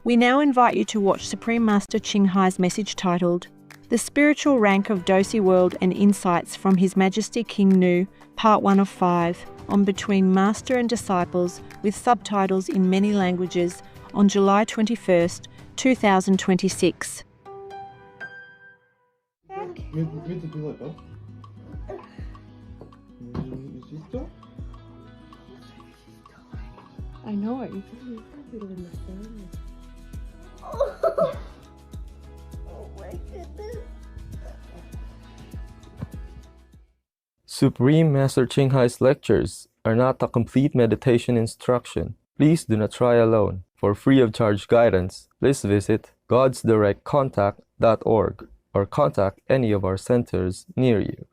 We now invite you to watch Supreme Master CHINGHAI's message titled, The Spiritual Rank of Dosy World and Insights from His Majesty King Nu, Part 1 of 5, on Between Master and Disciples with subtitles in many languages on July 21st, 2026. I know it. You probably put it in the phone. Oh my goodness. Supreme Master CHINGHAI's lectures are not a complete meditation instruction. Please do not try alone. For free of charge guidance, please visit godsdirectcontact.org or contact any of our centers near you.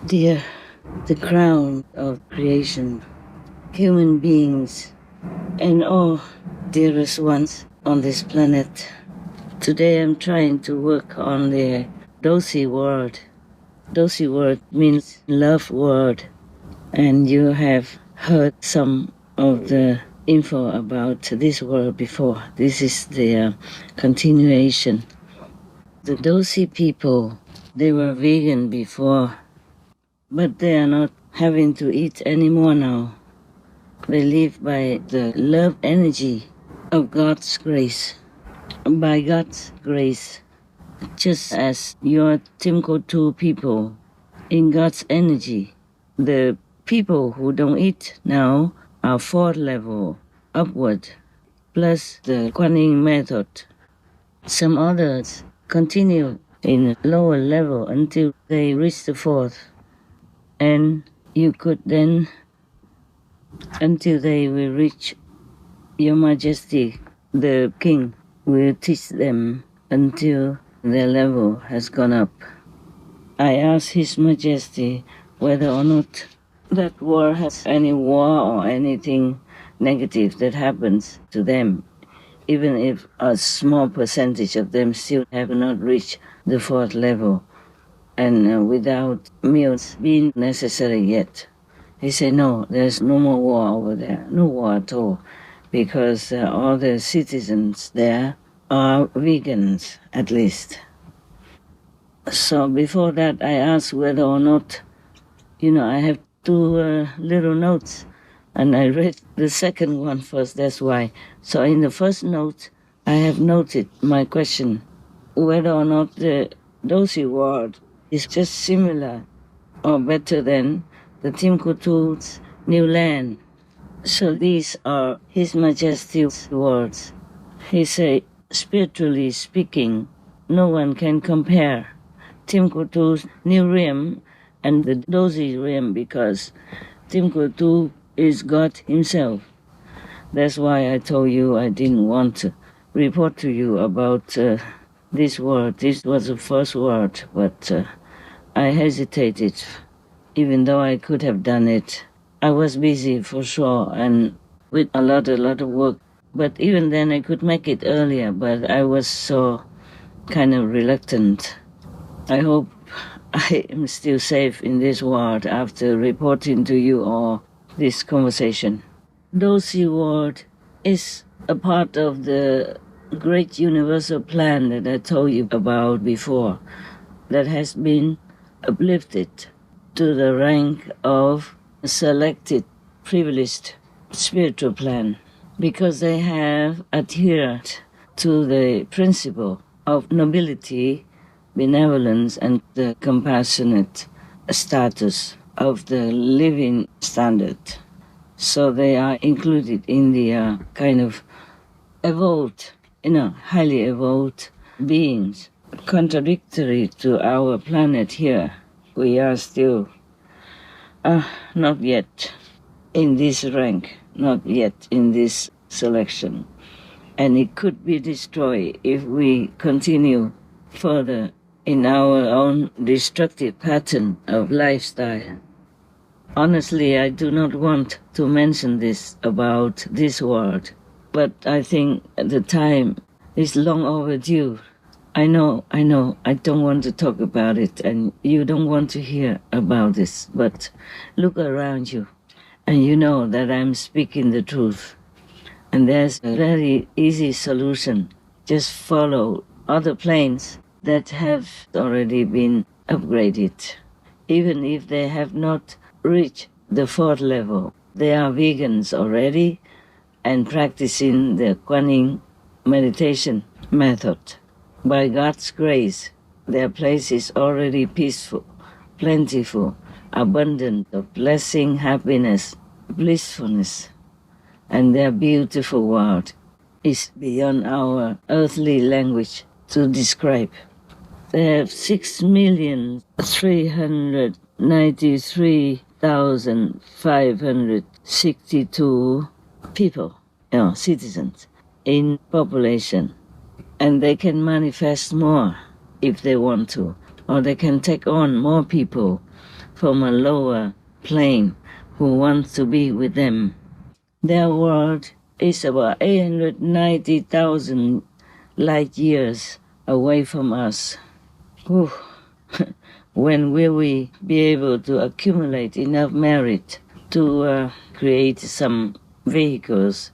Dear, the crown of creation, human beings, and all dearest ones on this planet. Today I'm trying to work on the Dosy word. Dosy word means love word, and you have heard some of the info about this word before. This is the continuation. The Dosy people, they were vegan before, but they are not having to eat anymore now. They live by the love energy of God's grace. By God's grace, just as your Timbuktu people, in God's energy, the people who don't eat now are 4th level upward, plus the Kuan Yin method. Some others continue in a lower level until they reach the 4th. And you could then, until they will reach Your Majesty, the King, will teach them until their level has gone up. I asked His Majesty whether or not that war has any war or anything negative that happens to them, even if a small percentage of them still have not reached the 4th level. And without meals being necessary yet. He said, no, there's no more war over there, no war at all, because all the citizens there are vegans, at least. So before that, I asked whether or not, I have 2 little notes, and I read the second one first, that's why. So in the first note, I have noted my question, whether or not the Dosy word is just similar or better than the Timbuktu's new land. So these are His Majesty's words. He said, spiritually speaking, no one can compare Timbuktu's new realm and the Dosy realm because Timbuktu is God Himself. That's why I told you I didn't want to report to you about this word. This was the first word, but I hesitated, even though I could have done it. I was busy for sure and with a lot of work. But even then I could make it earlier, but I was so kind of reluctant. I hope I am still safe in this world after reporting to you all this conversation. Dosy word is a part of the great universal plan that I told you about before, that has been uplifted to the rank of a selected, privileged spiritual plan because they have adhered to the principle of nobility, benevolence, and the compassionate status of the living standard. So they are included in the kind of evolved, highly evolved beings. Contradictory to our planet here, we are still not yet in this rank, not yet in this selection. And it could be destroyed if we continue further in our own destructive pattern of lifestyle. Honestly, I do not want to mention this about this world, but I think the time is long overdue. I know, I don't want to talk about it, and you don't want to hear about this, but look around you, and you know that I'm speaking the truth. And there's a very easy solution. Just follow other planes that have already been upgraded. Even if they have not reached the 4th level, they are vegans already and practicing the Kuan meditation method. By God's grace, their place is already peaceful, plentiful, abundant of blessing, happiness, blissfulness, and their beautiful world is beyond our earthly language to describe. They have 6,393,562 people, citizens, in population. And they can manifest more if they want to, or they can take on more people from a lower plane who want to be with them. Their world is about 890,000 light years away from us. Whew. When will we be able to accumulate enough merit to create some vehicles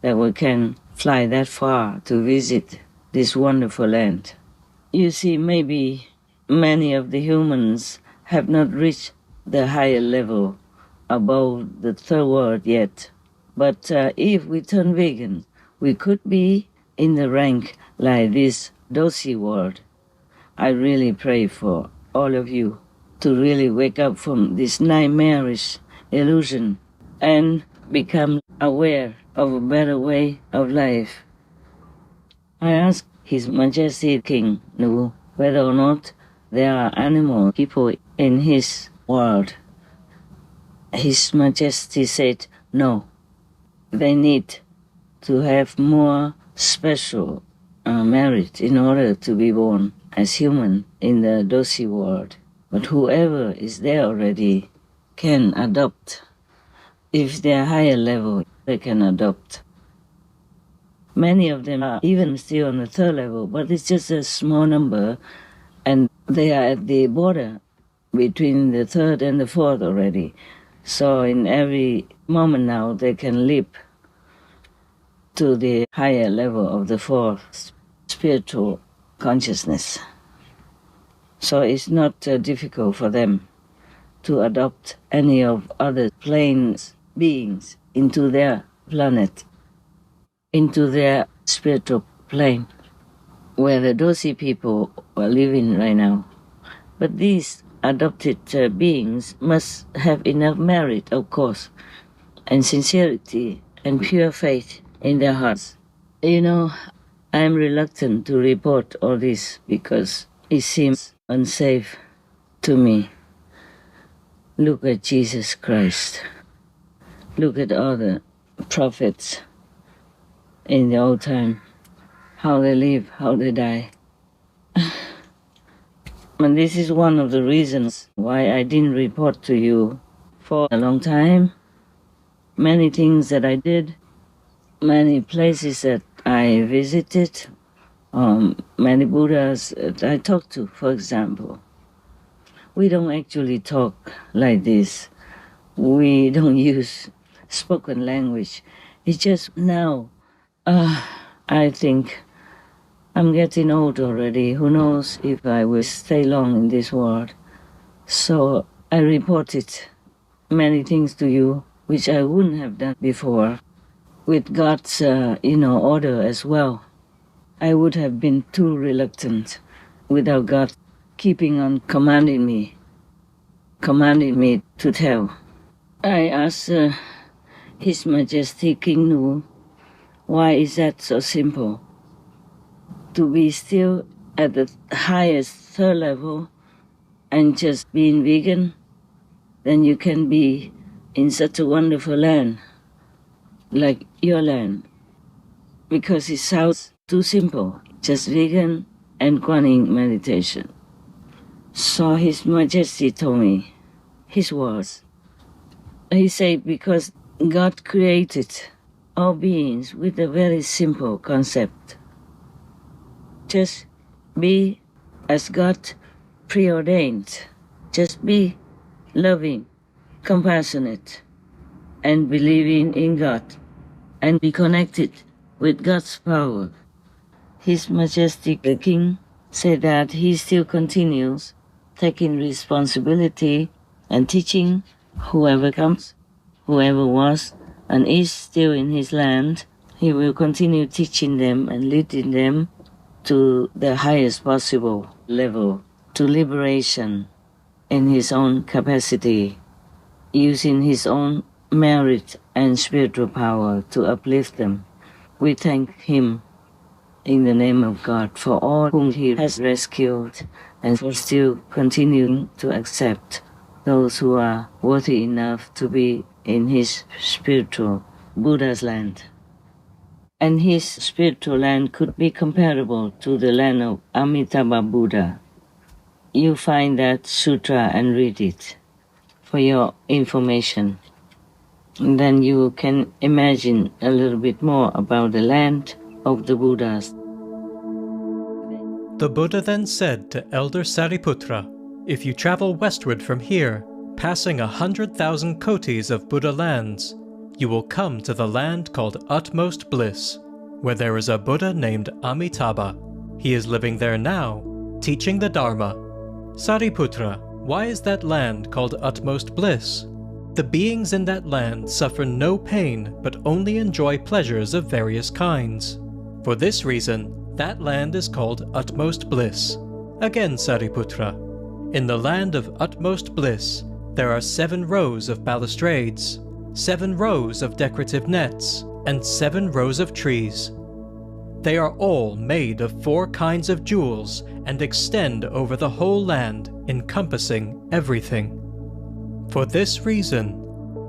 that we can fly that far to visit this wonderful land? You see, maybe many of the humans have not reached the higher level above the 3rd world yet. But if we turn vegan, we could be in the rank like this Dosy world. I really pray for all of you to really wake up from this nightmarish illusion and become aware of a better way of life. I asked His Majesty King Nu whether or not there are animal people in his world. His Majesty said no. They need to have more special merit in order to be born as human in the Dosy world. But whoever is there already can adopt. If they're higher level, they can adopt. Many of them are even still on the 3rd level, but it's just a small number, and they are at the border between the 3rd and the 4th already. So in every moment now, they can leap to the higher level of the 4th spiritual consciousness. So it's not difficult for them to adopt any of other planes beings into their planet, into their spiritual plane, where the Dosy people are living right now. But these adopted beings must have enough merit, of course, and sincerity and pure faith in their hearts. You know, I'm reluctant to report all this because it seems unsafe to me. Look at Jesus Christ. Look at all the prophets in the old time, how they live, how they die. And this is one of the reasons why I didn't report to you for a long time. Many things that I did, many places that I visited, many Buddhas that I talked to, for example. We don't actually talk like this. We don't use spoken language. It's just now, I think I'm getting old already. Who knows if I will stay long in this world. So I reported many things to you, which I wouldn't have done before, with God's, order as well. I would have been too reluctant without God keeping on commanding me to tell. I asked His Majesty King Nu, why is that so simple? To be still at the highest 3rd level and just being vegan, then you can be in such a wonderful land, like your land. Because it sounds too simple, just vegan and Kuan meditation. So His Majesty told me his words. He said because God created all beings with a very simple concept. Just be as God preordained. Just be loving, compassionate, and believing in God, and be connected with God's power. His Majesty the King said that he still continues taking responsibility and teaching whoever comes, whoever was and is still in his land. He will continue teaching them and leading them to the highest possible level, to liberation in his own capacity, using his own merit and spiritual power to uplift them. We thank him in the name of God for all whom he has rescued and for still continuing to accept those who are worthy enough to be in his spiritual Buddha's land. And his spiritual land could be comparable to the land of Amitabha Buddha. You find that sutra and read it for your information. And then you can imagine a little bit more about the land of the Buddhas. The Buddha then said to Elder Sariputra, "If you travel westward from here, passing 100,000 kotis of Buddha lands, you will come to the land called Utmost Bliss, where there is a Buddha named Amitabha. He is living there now, teaching the Dharma." Sariputra, why is that land called Utmost Bliss? The beings in that land suffer no pain but only enjoy pleasures of various kinds. For this reason, that land is called Utmost Bliss. Again, Sariputra, in the land of Utmost Bliss, there are 7 rows of balustrades, 7 rows of decorative nets, and 7 rows of trees. They are all made of 4 kinds of jewels and extend over the whole land, encompassing everything. For this reason,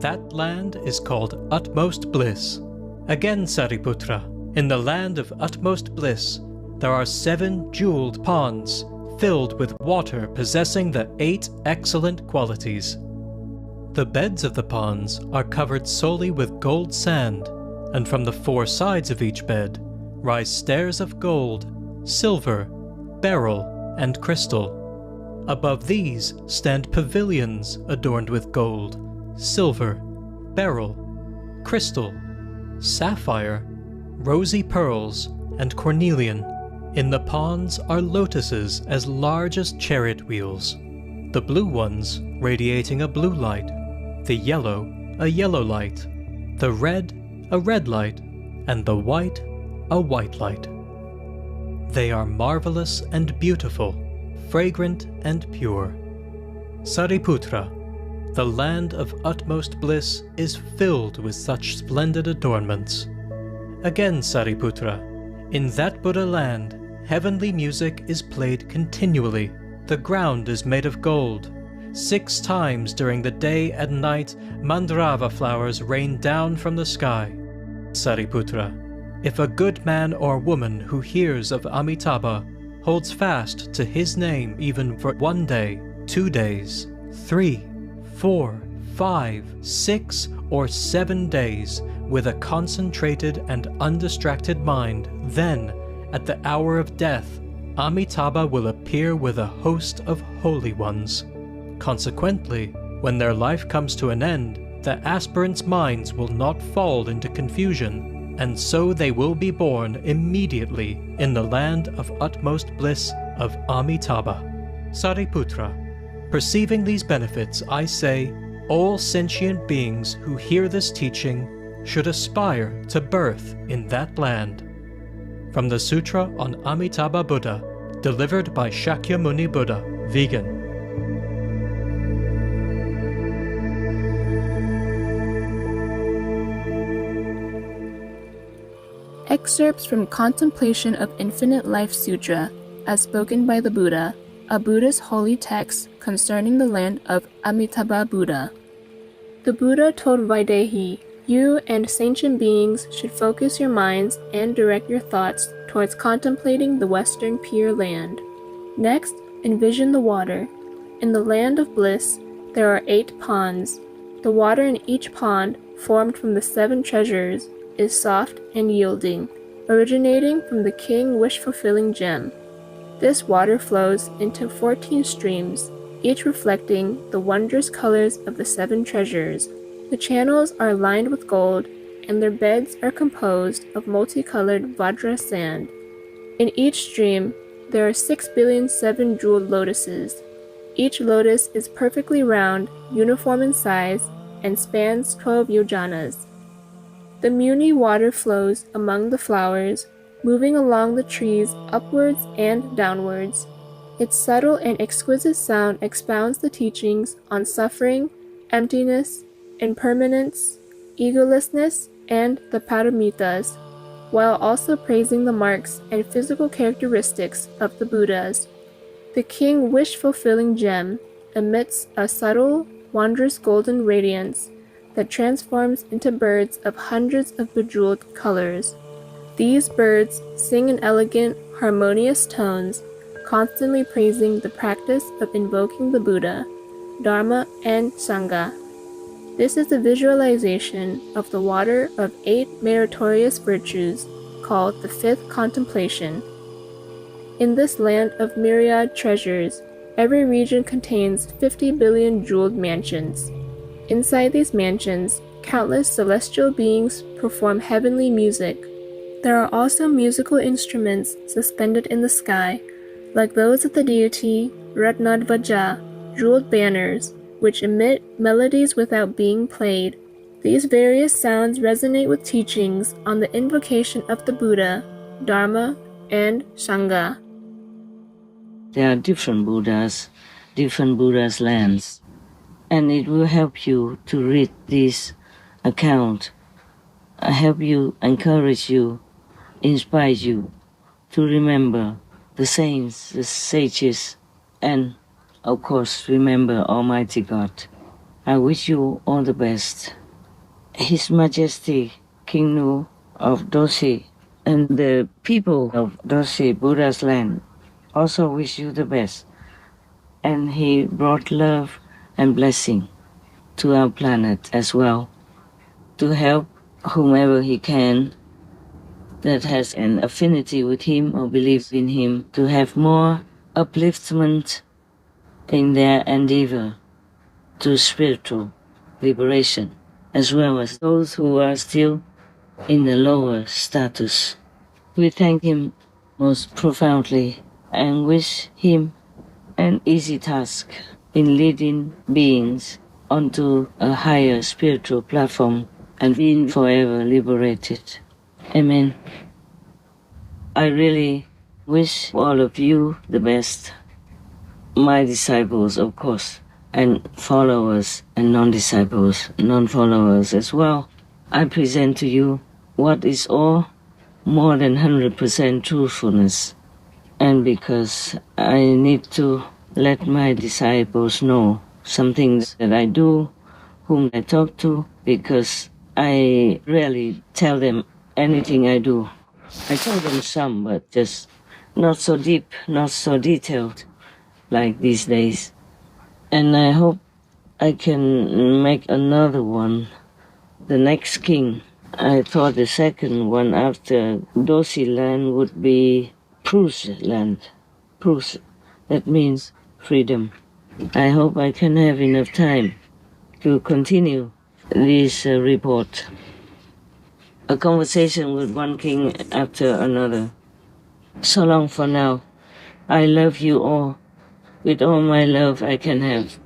that land is called Utmost Bliss. Again, Sariputra, in the land of Utmost Bliss, there are 7 jeweled ponds filled with water possessing the 8 excellent qualities. The beds of the ponds are covered solely with gold sand, and from the 4 sides of each bed rise stairs of gold, silver, beryl, and crystal. Above these stand pavilions adorned with gold, silver, beryl, crystal, sapphire, rosy pearls, and cornelian. In the ponds are lotuses as large as chariot wheels, the blue ones radiating a blue light, the yellow a yellow light, the red a red light, and the white a white light. They are marvelous and beautiful, fragrant and pure. Sariputra, the land of utmost bliss is filled with such splendid adornments. Again, Sariputra, in that Buddha land, heavenly music is played continually. The ground is made of gold. 6 times during the day and night, mandrava flowers rain down from the sky. Sariputra, if a good man or woman who hears of Amitabha holds fast to his name even for 1 day, 2 days, 3, 4, 5, 6, or 7 days with a concentrated and undistracted mind, then, at the hour of death, Amitabha will appear with a host of holy ones. Consequently, when their life comes to an end, the aspirants' minds will not fall into confusion, and so they will be born immediately in the land of utmost bliss of Amitabha. Sariputra, perceiving these benefits, I say, all sentient beings who hear this teaching should aspire to birth in that land. From the Sutra on Amitabha Buddha, delivered by Shakyamuni Buddha, vegan. Excerpts from Contemplation of Infinite Life Sutra, as spoken by the Buddha, a Buddhist holy text concerning the land of Amitabha Buddha. The Buddha told Vaidehi, "You and sentient beings should focus your minds and direct your thoughts towards contemplating the Western Pure Land. Next, envision the water. In the land of bliss, there are 8 ponds. The water in each pond, formed from the 7 treasures, is soft and yielding, originating from the king wish-fulfilling gem. This water flows into 14 streams, each reflecting the wondrous colors of the 7 treasures. The channels are lined with gold, and their beds are composed of multicolored Vajra sand. In each stream, there are 6 billion 7-jeweled lotuses. Each lotus is perfectly round, uniform in size, and spans 12 yojanas. The Muni water flows among the flowers, moving along the trees upwards and downwards. Its subtle and exquisite sound expounds the teachings on suffering, emptiness, impermanence, egolessness, and the paramitas, while also praising the marks and physical characteristics of the Buddhas. The king wish-fulfilling gem emits a subtle, wondrous golden radiance that transforms into birds of hundreds of bejeweled colors. These birds sing in elegant, harmonious tones, constantly praising the practice of invoking the Buddha, Dharma, and Sangha. This is a visualization of the water of 8 meritorious virtues called the 5th contemplation. In this land of myriad treasures, every region contains 50 billion jeweled mansions. Inside these mansions, countless celestial beings perform heavenly music. There are also musical instruments suspended in the sky, like those of the deity Ratnadvaja, jeweled banners, which emit melodies without being played. These various sounds resonate with teachings on the invocation of the Buddha, Dharma, and Sangha. There are different Buddhas lands, and it will help you to read this account, help you, encourage you, inspire you to remember the saints, the sages, and of course remember Almighty God. I wish you all the best. His Majesty King Nu of Dosy and the people of Dosy, Buddha's land, also wish you the best. And he brought love and blessing to our planet as well, to help whomever he can that has an affinity with him or believes in him, to have more upliftment in their endeavor to spiritual liberation, as well as those who are still in the lower status. We thank him most profoundly and wish him an easy task in leading beings onto a higher spiritual platform and being forever liberated. Amen. I really wish all of you the best, my disciples, of course, and followers and non-disciples, non-followers as well. I present to you what is all more than 100% truthfulness. And because I need to let my disciples know some things that I do, whom I talk to, because I rarely tell them anything I do. I tell them some, but just not so deep, not so detailed like these days. And I hope I can make another one, the next king. I thought the second one after Dosy land would be Prus land. Prus, that means freedom. I hope I can have enough time to continue this report. A conversation with one king after another. So long for now. I love you all with all my love I can have.